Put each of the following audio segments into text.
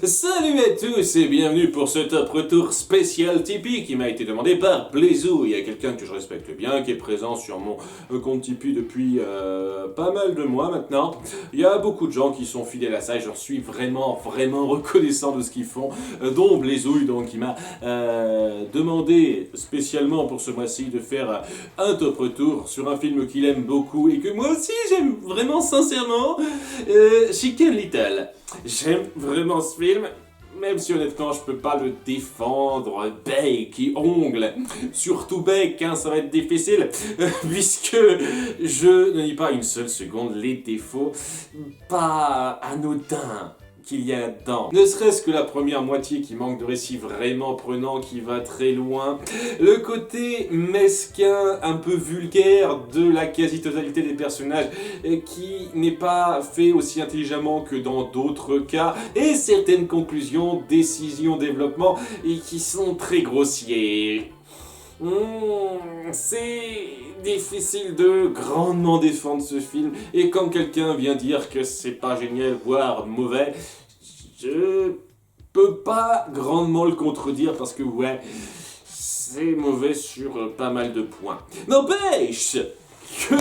Salut à tous et bienvenue pour ce top retour spécial Tipeee qui m'a été demandé par Blaisou. Il y a quelqu'un que je respecte bien qui est présent sur mon compte Tipeee depuis pas mal de mois maintenant. Il y a beaucoup de gens qui sont fidèles à ça et j'en suis vraiment reconnaissant de ce qu'ils font, dont Blaisou, donc qui m'a demandé spécialement pour ce mois-ci de faire un top retour sur un film qu'il aime beaucoup et que moi aussi j'aime vraiment sincèrement, Chicken Little. J'aime vraiment ce film, même si honnêtement je peux pas le défendre, bec et ongle, surtout bec, ça va être difficile, puisque je ne nie pas une seule seconde les défauts pas anodins qu'il y a là-dedans. Ne serait-ce que la première moitié qui manque de récit vraiment prenant, qui va très loin. Le côté mesquin, un peu vulgaire de la quasi-totalité des personnages qui n'est pas fait aussi intelligemment que dans d'autres cas. Et certaines conclusions, décisions, développements et qui sont très grossiers. C'est difficile de grandement défendre ce film, et quand quelqu'un vient dire que c'est pas génial, voire mauvais, je peux pas grandement le contredire parce que ouais, c'est mauvais sur pas mal de points. N'empêche que,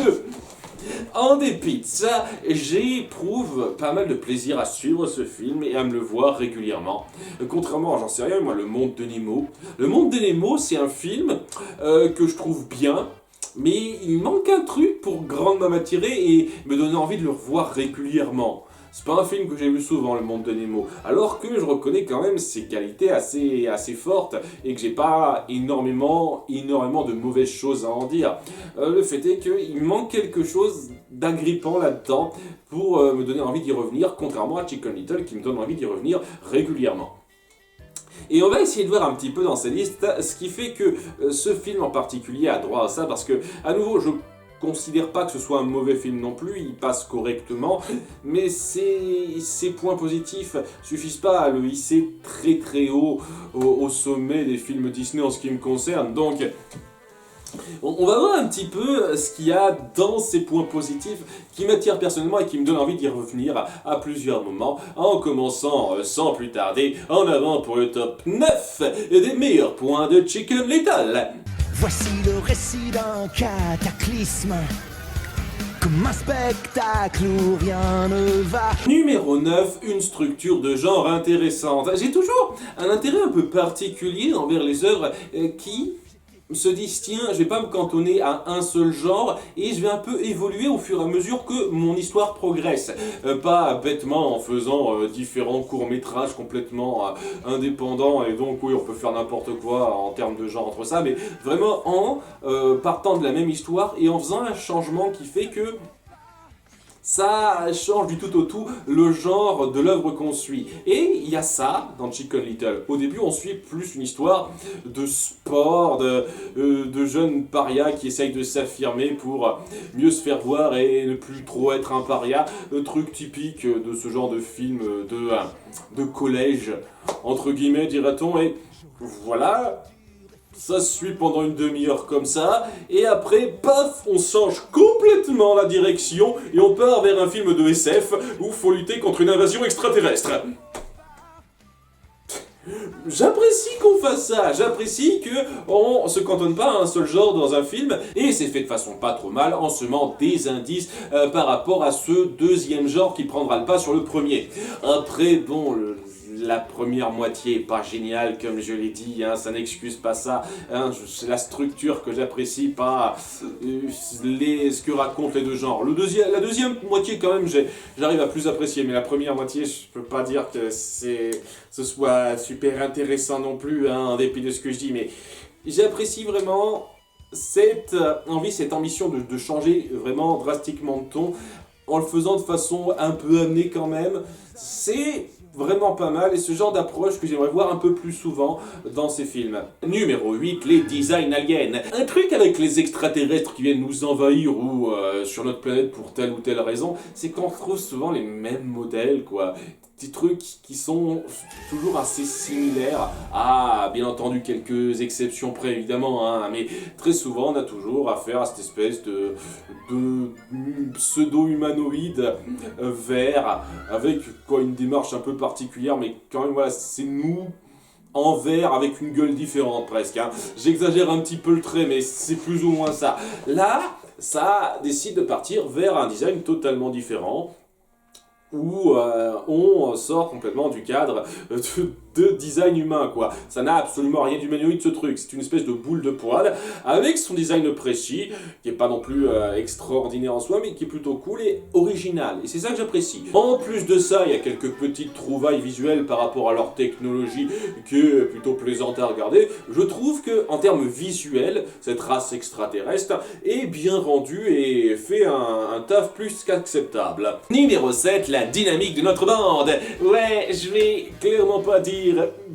en dépit de ça, j'éprouve pas mal de plaisir à suivre ce film et à me le voir régulièrement. Contrairement à, j'en sais rien, moi, Le Monde de Nemo. Le Monde de Nemo, c'est un film que je trouve bien, mais il manque un truc pour grandement m'attirer et me donner envie de le revoir régulièrement. C'est pas un film que j'ai vu souvent, Le Monde de Nemo, alors que je reconnais quand même ses qualités assez fortes et que j'ai pas énormément de mauvaises choses à en dire. Le fait est qu'il manque quelque chose d'agrippant là-dedans pour me donner envie d'y revenir, contrairement à Chicken Little qui me donne envie d'y revenir régulièrement. Et on va essayer de voir un petit peu dans ces listes ce qui fait que ce film en particulier a droit à ça, parce que, à nouveau, je considère pas que ce soit un mauvais film non plus, il passe correctement, mais ces points positifs suffisent pas à le hisser très haut au sommet des films Disney en ce qui me concerne. Donc on va voir un petit peu ce qu'il y a dans ces points positifs qui m'attirent personnellement et qui me donnent envie d'y revenir à plusieurs moments, en commençant sans plus tarder en avant pour le top 9 des meilleurs points de Chicken Little. Voici le récit d'un cataclysme, comme un spectacle où rien ne va. Numéro 9, une structure de genre intéressante. J'ai toujours un intérêt un peu particulier envers les œuvres qui se disent tiens, je vais pas me cantonner à un seul genre et je vais un peu évoluer au fur et à mesure que mon histoire progresse. Pas bêtement en faisant différents courts-métrages complètement indépendants et donc oui, on peut faire n'importe quoi en termes de genre entre ça, mais vraiment en partant de la même histoire et en faisant un changement qui fait que ça change du tout au tout le genre de l'œuvre qu'on suit. Et il y a ça dans Chicken Little. Au début, on suit plus une histoire de sport, de jeunes parias qui essayent de s'affirmer pour mieux se faire voir et ne plus trop être un paria. Le truc typique de ce genre de film de collège, entre guillemets, dirait-on. Et voilà. Ça se suit pendant une demi-heure comme ça, et après, paf, on change complètement la direction, et on part vers un film de SF où faut lutter contre une invasion extraterrestre. J'apprécie qu'on fasse ça, j'apprécie qu'on se cantonne pas à un seul genre dans un film, et c'est fait de façon pas trop mal en semant des indices par rapport à ce deuxième genre qui prendra le pas sur le premier. Après, bon, la première moitié est pas géniale, comme je l'ai dit, ça n'excuse pas ça. C'est la structure que j'apprécie, pas ce que racontent les deux genres. La deuxième moitié, quand même, j'arrive à plus apprécier, mais la première moitié, je peux pas dire que ce soit super intéressant non plus, en dépit de ce que je dis, mais j'apprécie vraiment cette envie, cette ambition de changer vraiment drastiquement de ton, en le faisant de façon un peu amenée quand même. C'est vraiment pas mal, et ce genre d'approche que j'aimerais voir un peu plus souvent dans ces films. Numéro 8, les designs aliens. Un truc avec les extraterrestres qui viennent nous envahir ou sur notre planète pour telle ou telle raison, c'est qu'on retrouve souvent les mêmes modèles, quoi. petits trucs qui sont toujours assez similaires, à bien entendu quelques exceptions près évidemment, hein, mais très souvent on a toujours affaire à cette espèce de pseudo-humanoïde vert, avec quoi, une démarche un peu particulière, mais quand même voilà, c'est nous en vert avec une gueule différente presque, hein. J'exagère un petit peu le trait, mais c'est plus ou moins ça. Là, ça décide de partir vers un design totalement différent, où on sort complètement du cadre de design humain, quoi. Ça n'a absolument rien d'humanoïde, ce truc. C'est une espèce de boule de poil, avec son design précis, qui est pas non plus extraordinaire en soi, mais qui est plutôt cool et original. Et c'est ça que j'apprécie. En plus de ça, il y a quelques petites trouvailles visuelles par rapport à leur technologie, qui est plutôt plaisante à regarder. Je trouve que, en termes visuels, cette race extraterrestre est bien rendue et fait un taf plus qu'acceptable. Numéro 7, la dynamique de notre bande. Ouais, je vais clairement pas dire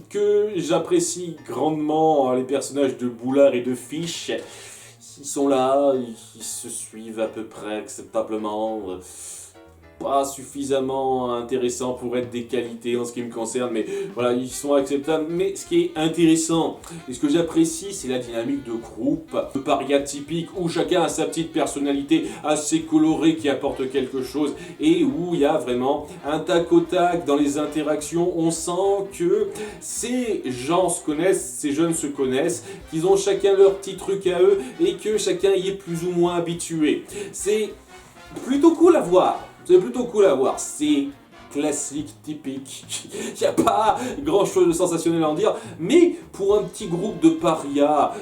que j'apprécie grandement les personnages de Boulard et de Fish. Ils sont là, ils se suivent à peu près acceptablement. Pas suffisamment intéressants pour être des qualités en ce qui me concerne, mais voilà, ils sont acceptables. Mais ce qui est intéressant et ce que j'apprécie, c'est la dynamique de groupe, de paria typique, où chacun a sa petite personnalité assez colorée qui apporte quelque chose, et où il y a vraiment un tac au tac dans les interactions. On sent que ces gens se connaissent, ces jeunes se connaissent, qu'ils ont chacun leur petit truc à eux, et que chacun y est plus ou moins habitué. C'est plutôt cool à voir. C'est plutôt cool à voir, c'est classique, typique, il n'y a pas grand chose de sensationnel à en dire, mais pour un petit groupe de parias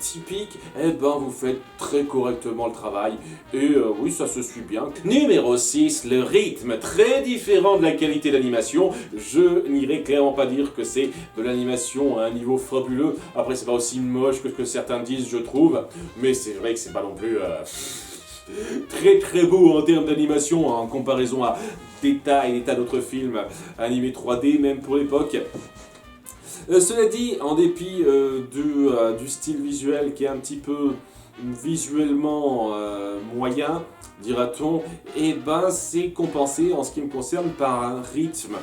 typique, eh ben vous faites très correctement le travail, et oui, ça se suit bien. Numéro 6, le rythme, très différent de la qualité d'animation. Je n'irai clairement pas dire que c'est de l'animation à un niveau fabuleux, après c'est pas aussi moche que ce que certains disent, je trouve, mais c'est vrai que c'est pas non plus... très très beau en termes d'animation en comparaison à des tas et des tas d'autres films animés 3D même pour l'époque. Cela dit, en dépit du style visuel qui est un petit peu visuellement moyen, dira-t-on, et ben c'est compensé en ce qui me concerne par un rythme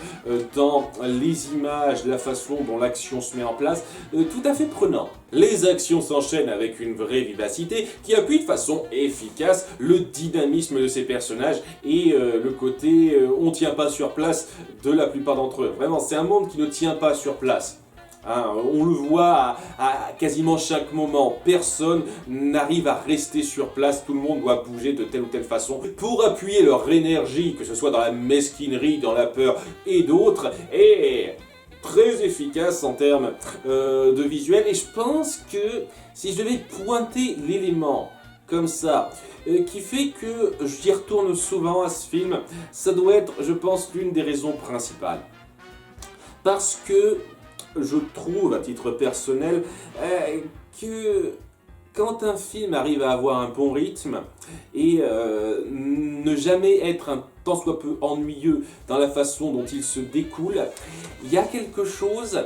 dans les images, la façon dont l'action se met en place, tout à fait prenant. Les actions s'enchaînent avec une vraie vivacité qui appuie de façon efficace le dynamisme de ces personnages et le côté on tient pas sur place de la plupart d'entre eux. Vraiment, c'est un monde qui ne tient pas sur place. Hein, on le voit à quasiment chaque moment, personne n'arrive à rester sur place, tout le monde doit bouger de telle ou telle façon pour appuyer leur énergie, que ce soit dans la mesquinerie, dans la peur et d'autres, et très efficace en termes de visuel. Et je pense que si je devais pointer l'élément comme ça, qui fait que j'y retourne souvent à ce film, ça doit être, je pense, l'une des raisons principales. Parce que je trouve, à titre personnel, que quand un film arrive à avoir un bon rythme et ne jamais être un tant soit peu ennuyeux dans la façon dont il se découle, il y a quelque chose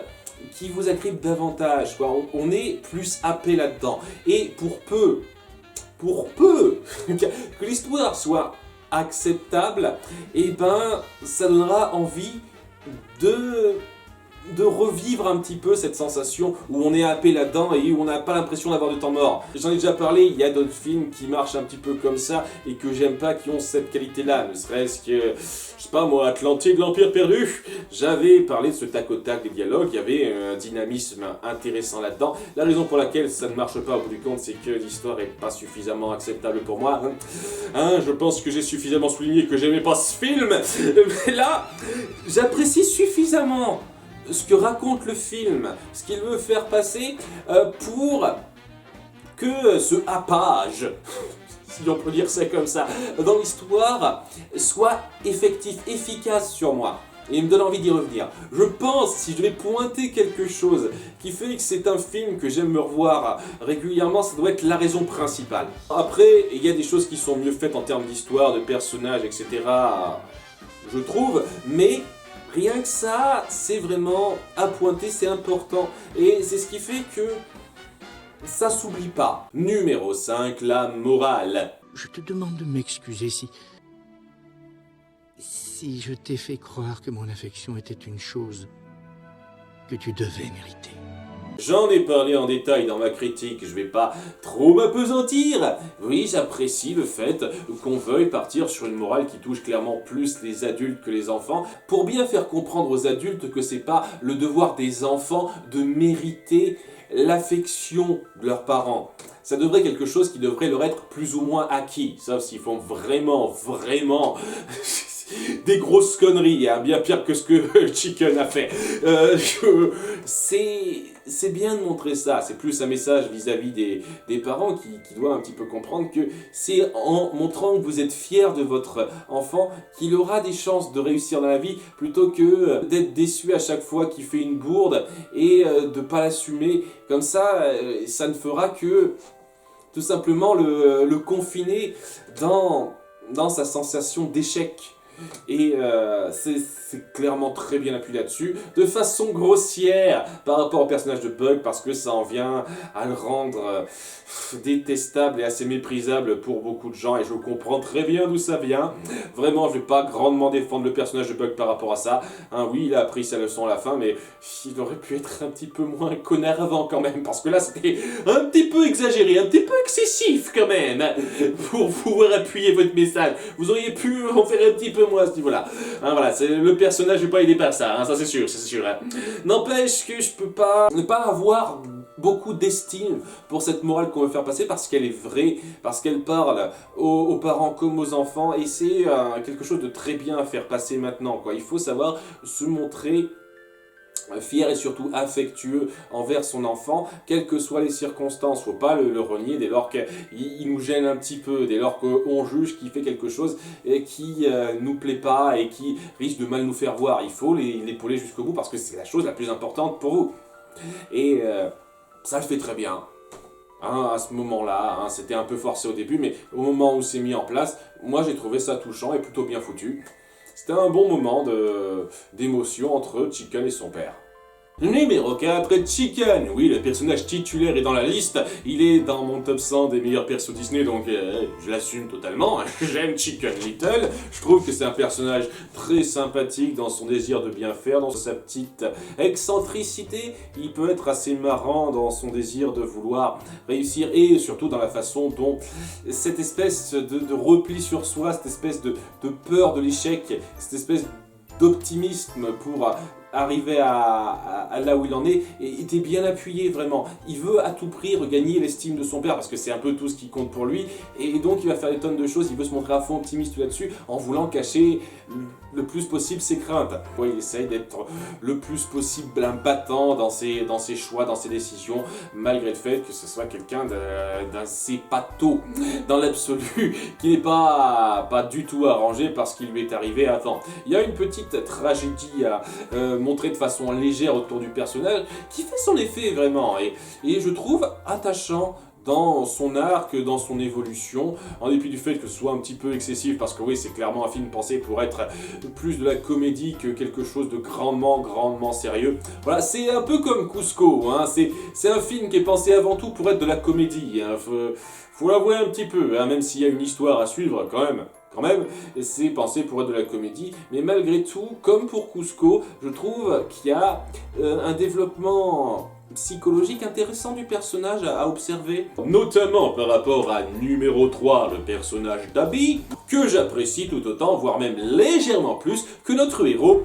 qui vous agrippe davantage, quoi. On est plus happé là-dedans. Et pour peu que l'histoire soit acceptable, et ben ça donnera envie de revivre un petit peu cette sensation où on est happé là-dedans et où on n'a pas l'impression d'avoir du temps mort. J'en ai déjà parlé, il y a d'autres films qui marchent un petit peu comme ça et que j'aime pas, qui ont cette qualité-là, ne serait-ce que, je sais pas moi, Atlantide, l'Empire perdu. J'avais parlé de ce tac au tac des dialogues, il y avait un dynamisme intéressant là-dedans. La raison pour laquelle ça ne marche pas au bout du compte, c'est que l'histoire est pas suffisamment acceptable pour moi. Je pense que j'ai suffisamment souligné que j'aimais pas ce film, mais là, j'apprécie suffisamment ce que raconte le film, ce qu'il veut faire passer pour que ce happage, si on peut dire ça comme ça, dans l'histoire soit effectif, efficace sur moi. Et il me donne envie d'y revenir. Je pense, si je devais pointer quelque chose qui fait que c'est un film que j'aime me revoir régulièrement, ça doit être la raison principale. Après, il y a des choses qui sont mieux faites en termes d'histoire, de personnages, etc. Je trouve, mais rien que ça, c'est vraiment à pointer, c'est important. Et c'est ce qui fait que ça s'oublie pas. Numéro 5, la morale. Je te demande de m'excuser si si je t'ai fait croire que mon affection était une chose que tu devais mériter. J'en ai parlé en détail dans ma critique, je vais pas trop m'apesantir. Oui, j'apprécie le fait qu'on veuille partir sur une morale qui touche clairement plus les adultes que les enfants, pour bien faire comprendre aux adultes que c'est pas le devoir des enfants de mériter l'affection de leurs parents. Ça devrait être quelque chose qui devrait leur être plus ou moins acquis, sauf s'ils font vraiment des grosses conneries, hein, bien pire que ce que Chicken a fait. C'est bien de montrer ça, c'est plus un message vis-à-vis des parents qui doivent un petit peu comprendre que c'est en montrant que vous êtes fiers de votre enfant qu'il aura des chances de réussir dans la vie, plutôt que d'être déçu à chaque fois qu'il fait une bourde et de pas l'assumer. Comme ça, ça ne fera que tout simplement le confiner dans sa sensation d'échec. Et c'est clairement très bien appuyé là-dessus, de façon grossière par rapport au personnage de Bug, parce que ça en vient à le rendre détestable et assez méprisable pour beaucoup de gens, et je comprends très bien d'où ça vient. Vraiment, je vais pas grandement défendre le personnage de Bug par rapport à ça. Hein, oui, il a appris sa leçon à la fin, mais il aurait pu être un petit peu moins connard avant quand même, parce que là c'était un petit peu exagéré, un petit peu excessif quand même, pour pouvoir appuyer votre message. Vous auriez pu en faire un petit peu moins à ce niveau-là. Hein, voilà, le personnage n'est pas aidé par ça, hein, ça c'est sûr, hein. N'empêche que je peux pas ne pas avoir beaucoup d'estime pour cette morale qu'on veut faire passer, parce qu'elle est vraie, parce qu'elle parle aux parents comme aux enfants, et c'est quelque chose de très bien à faire passer maintenant, quoi. Il faut savoir se montrer fier et surtout affectueux envers son enfant, quelles que soient les circonstances. Faut pas le renier dès lors qu'il nous gêne un petit peu, dès lors qu'on juge qu'il fait quelque chose et qui nous plaît pas et qui risque de mal nous faire voir. Il faut l'épauler jusqu'au bout, parce que c'est la chose la plus importante pour vous. Et ça le fait très bien. Hein, à ce moment-là, hein, c'était un peu forcé au début, mais au moment où c'est mis en place, moi j'ai trouvé ça touchant et plutôt bien foutu. C'était un bon moment d'émotion entre Chicken et son père. Numéro 4, Chicken. Oui, le personnage titulaire est dans la liste. Il est dans mon top 100 des meilleurs persos Disney, donc je l'assume totalement. J'aime Chicken Little. Je trouve que c'est un personnage très sympathique dans son désir de bien faire, dans sa petite excentricité. Il peut être assez marrant dans son désir de vouloir réussir, et surtout dans la façon dont cette espèce de repli sur soi, cette espèce de peur de l'échec, cette espèce d'optimisme pour arriver à là où il en est, et était bien appuyé vraiment. Il veut à tout prix regagner l'estime de son père, parce que c'est un peu tout ce qui compte pour lui, et donc il va faire des tonnes de choses. Il veut se montrer à fond optimiste là-dessus, en voulant cacher le plus possible ses craintes. Ouais, il essaye d'être le plus possible un battant dans ses choix, dans ses décisions, malgré le fait que ce soit quelqu'un d'assez pâteau dans l'absolu, qui n'est pas du tout arrangé par ce qui lui est arrivé avant. Il y a une petite tragédie à montrer de façon légère autour du personnage, qui fait son effet vraiment, et je trouve attachant dans son arc, dans son évolution, en dépit du fait que ce soit un petit peu excessif, parce que oui, c'est clairement un film pensé pour être plus de la comédie que quelque chose de grandement sérieux. Voilà, c'est un peu comme Cusco, hein, c'est un film qui est pensé avant tout pour être de la comédie, hein, faut l'avouer un petit peu, hein, même s'il y a une histoire à suivre quand même, c'est pensé pour être de la comédie, mais malgré tout, comme pour Cusco, je trouve qu'il y a un développement psychologique intéressant du personnage à observer, notamment par rapport à numéro 3, le personnage d'Abby, que j'apprécie tout autant, voire même légèrement plus que notre héros,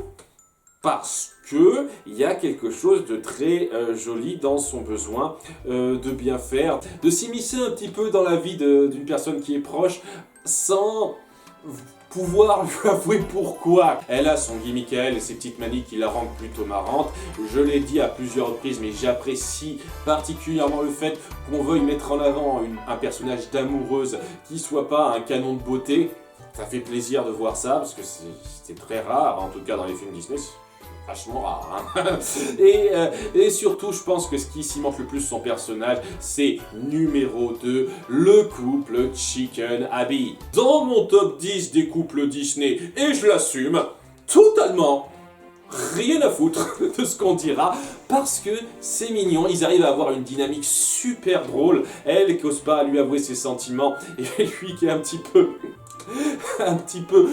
parce que il y a quelque chose de très joli dans son besoin de bien faire, de s'immiscer un petit peu dans la vie d'une personne qui est proche, sans pouvoir lui avouer pourquoi. Elle a son gimmick à elle et ses petites manies qui la rendent plutôt marrante. Je l'ai dit à plusieurs reprises, mais j'apprécie particulièrement le fait qu'on veuille mettre en avant un personnage d'amoureuse qui soit pas un canon de beauté. Ça fait plaisir de voir ça, parce que c'est très rare, en tout cas dans les films Disney. Vachement rare, hein. Et surtout, je pense que ce qui cimente le plus son personnage, c'est numéro 2, le couple Chicken-Abby. Dans mon top 10 des couples Disney, et je l'assume, totalement, rien à foutre de ce qu'on dira, parce que c'est mignon, ils arrivent à avoir une dynamique super drôle, elle qui n'ose pas lui avouer ses sentiments, et lui qui est un petit peu un petit peu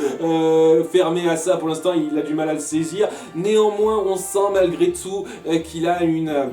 fermé à ça pour l'instant, il a du mal à le saisir. Néanmoins, on sent malgré tout qu'il a une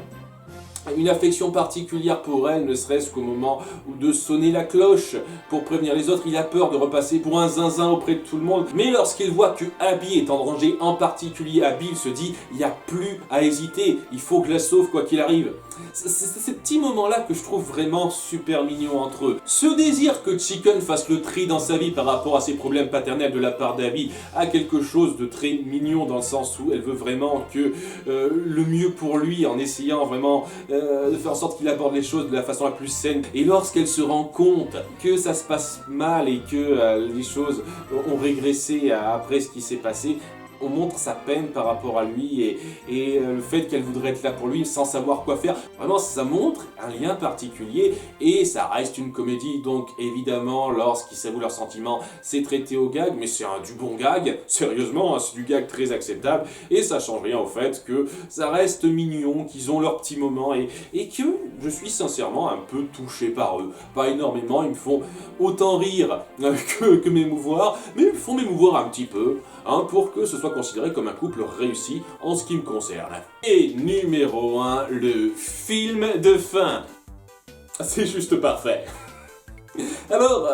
affection particulière pour elle, ne serait-ce qu'au moment de sonner la cloche pour prévenir les autres. Il a peur de repasser pour un zinzin auprès de tout le monde. Mais lorsqu'il voit que Abby est en danger, en particulier Abby, il se dit il n'y a plus à hésiter, il faut que je la sauve quoi qu'il arrive. C'est ces petits moments-là que je trouve vraiment super mignons entre eux. Ce désir que Chicken fasse le tri dans sa vie par rapport à ses problèmes paternels de la part d'Abby a quelque chose de très mignon dans le sens où elle veut vraiment que le mieux pour lui en essayant vraiment de faire en sorte qu'il aborde les choses de la façon la plus saine. Et lorsqu'elle se rend compte que ça se passe mal et que les choses ont régressé après ce qui s'est passé, on montre sa peine par rapport à lui et le fait qu'elle voudrait être là pour lui sans savoir quoi faire. Vraiment, ça montre un lien particulier et ça reste une comédie. Donc évidemment, lorsqu'ils s'avouent leurs sentiments, c'est traité au gag, mais c'est du bon gag. Sérieusement, hein, c'est du gag très acceptable et ça change rien au fait que ça reste mignon, qu'ils ont leurs petits moments et que je suis sincèrement un peu touché par eux. Pas énormément, ils me font autant rire que m'émouvoir, mais ils me font m'émouvoir un petit peu. Hein, pour que ce soit considéré comme un couple réussi en ce qui me concerne. Et numéro 1, le film de fin. C'est juste parfait. Alors,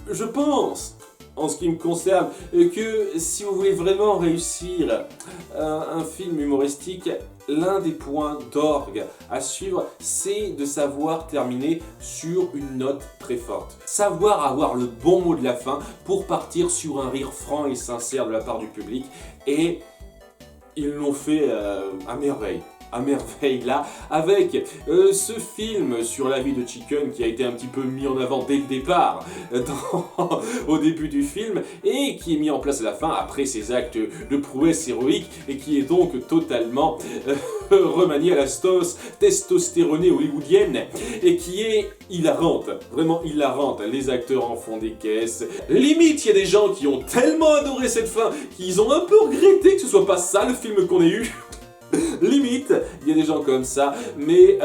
je pense, en ce qui me concerne, que si vous voulez vraiment réussir un film humoristique, l'un des points d'orgue à suivre, c'est de savoir terminer sur une note très forte. Savoir avoir le bon mot de la fin pour partir sur un rire franc et sincère de la part du public. Et ils l'ont fait à merveille. À merveille là, avec ce film sur la vie de Chicken qui a été un petit peu mis en avant dès le départ, au début du film, et qui est mis en place à la fin après ses actes de prouesse héroïque, et qui est donc totalement remanié à la sauce testostéronée hollywoodienne, et qui est hilarante, vraiment hilarante. Les acteurs en font des caisses. Limite, il y a des gens qui ont tellement adoré cette fin qu'ils ont un peu regretté que ce soit pas ça le film qu'on ait eu. Limite, il y a des gens comme ça, mais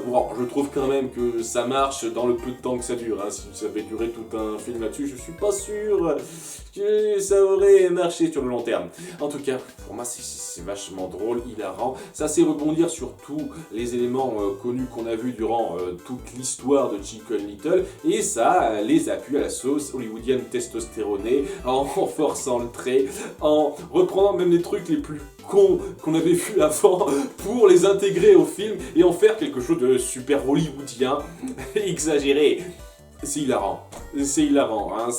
bon, je trouve quand même que ça marche dans le peu de temps que ça dure. Hein. Si ça avait duré tout un film là-dessus, je suis pas sûr que ça aurait marché sur le long terme. En tout cas, pour moi, c'est vachement drôle, hilarant. Ça sait rebondir sur tous les éléments connus qu'on a vus durant toute l'histoire de Chicken Little, et ça les appuie à la sauce hollywoodienne testostéronée, en forçant le trait, en reprenant même les trucs les plus cons qu'on avait vus avant pour les intégrer au film et en faire quelque chose de super hollywoodien, exagéré. C'est hilarant, hein.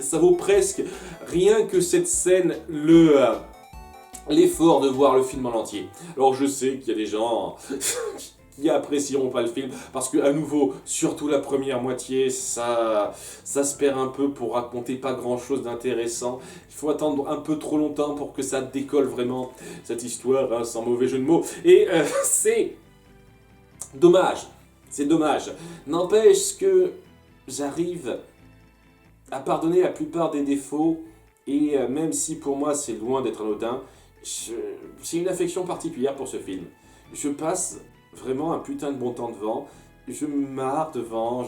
Ça vaut presque rien que cette scène l'effort de voir le film en entier. Alors je sais qu'il y a des gens qui apprécieront pas le film parce que à nouveau, surtout la première moitié, ça se perd un peu pour raconter pas grand chose d'intéressant. Il faut attendre un peu trop longtemps pour que ça décolle vraiment cette histoire, hein, sans mauvais jeu de mots. Et c'est dommage, N'empêche que j'arrive à pardonner la plupart des défauts et même si pour moi c'est loin d'être anodin, j'ai une affection particulière pour ce film. Je passe vraiment un putain de bon temps devant, je me marre devant,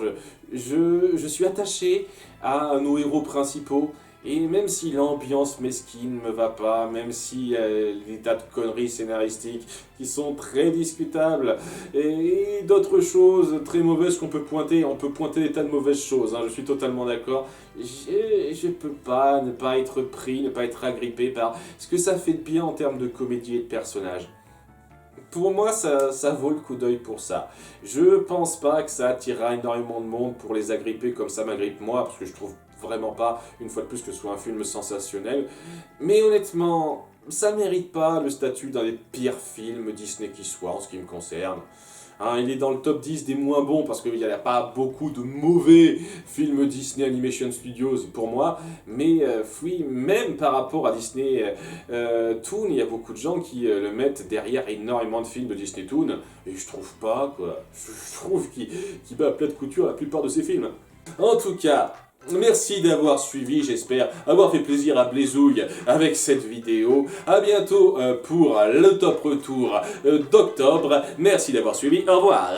je suis attaché à nos héros principaux, et même si l'ambiance mesquine me va pas, même si les tas de conneries scénaristiques qui sont très discutables, et d'autres choses très mauvaises qu'on peut pointer, on peut pointer des tas de mauvaises choses, hein, je suis totalement d'accord, je peux pas ne pas être pris, ne pas être agrippé par ce que ça fait de bien en termes de comédie et de personnages. Pour moi, ça vaut le coup d'œil pour ça. Je pense pas que ça attirera énormément de monde pour les agripper comme ça m'agrippe moi, parce que je trouve vraiment pas, une fois de plus, que ce soit un film sensationnel. Mais honnêtement, ça mérite pas le statut d'un des pires films Disney qui soit, en ce qui me concerne. Hein, il est dans le top 10 des moins bons parce qu'il n'y a pas beaucoup de mauvais films Disney Animation Studios pour moi, mais oui, même par rapport à Disney Toon, il y a beaucoup de gens qui le mettent derrière énormément de films de Disney Toon, et je trouve pas, quoi. Je trouve qu'il bat à plat de couture la plupart de ces films. En tout cas, merci d'avoir suivi, j'espère avoir fait plaisir à Blaisouille avec cette vidéo. A bientôt pour le top retour d'octobre. Merci d'avoir suivi, au revoir.